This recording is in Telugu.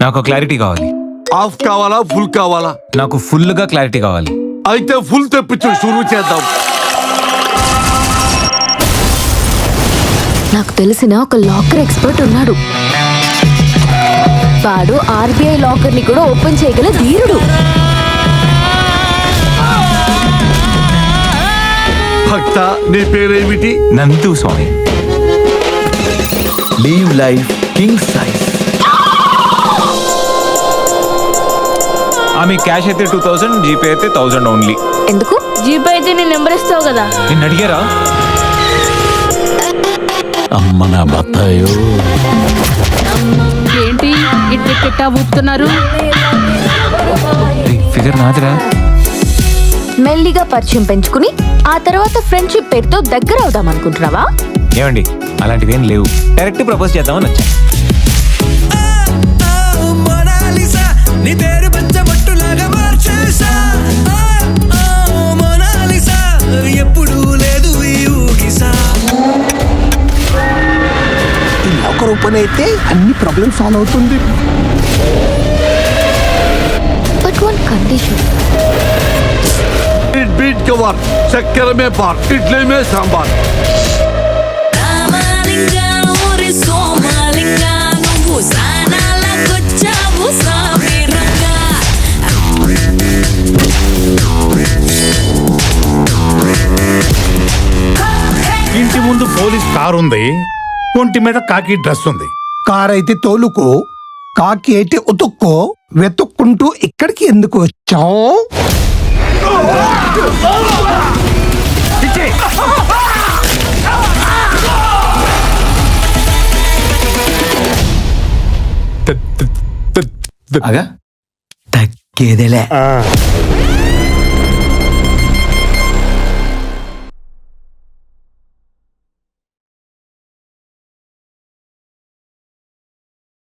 నాకు క్లారిటీ కావాలి. హాఫ్ కావాలా ఫుల్ కావాలా? నాకు ఫుల్ గా క్లారిటీ కావాలి. అయితే ఫుల్ తెప్పించు, షురూ చేద్దాం. నాకు తెలిసిన ఒక లాకర్ ఎక్స్పర్ట్ ఉన్నాడు. వాడు ఆర్బీఐ లాకర్ ని కూడా ఓపెన్ చేయగల ధీరుడు. భక్త, నీ పేరేమిటి? Nandu Swami. Live life king size. ఆమె క్యాష్ అయితే 2000, జీపే అయితే 1000 ఓన్లీ. ఎందుకు? జీపే అయితే నేను నెంబర్ ఇస్తావు కదా. నిన్ను అడిగారా? అమ్మ నా బత్తాయో. ఏంటి ఇట్లా ఊపుతున్నారు? ఫిగర్ నాదిరా. మెల్లిగా పరిచయం పెంచుకుని ఆ తర్వాత ఫ్రెండ్షిప్ పేరుతో దగ్గర అవుదాం అనుకుంటున్నావా? ఏమండి, అలాంటివి ఏం లేవు. డైరెక్ట్ ప్రపోజ్ చేద్దామని వచ్చా. లాకర్ ఓపెన్ అయితే అన్ని ప్రాబ్లమ్ సాల్వ్ అవుతుంది. But one condition. बीट कवर, चक्कर में पार, इडली में सांबार. ఇంటి ముందు పోలీస్ కార్ ఉంది, ఒంటి మీద కాకి డ్రెస్ ఉంది. కార్ అయితే తోలుకో, కాకి అయితే ఉతుక్కో. వెతుక్కుంటూ ఇక్కడికి ఎందుకు వచ్చావు? అగా తగ్గేదేలే.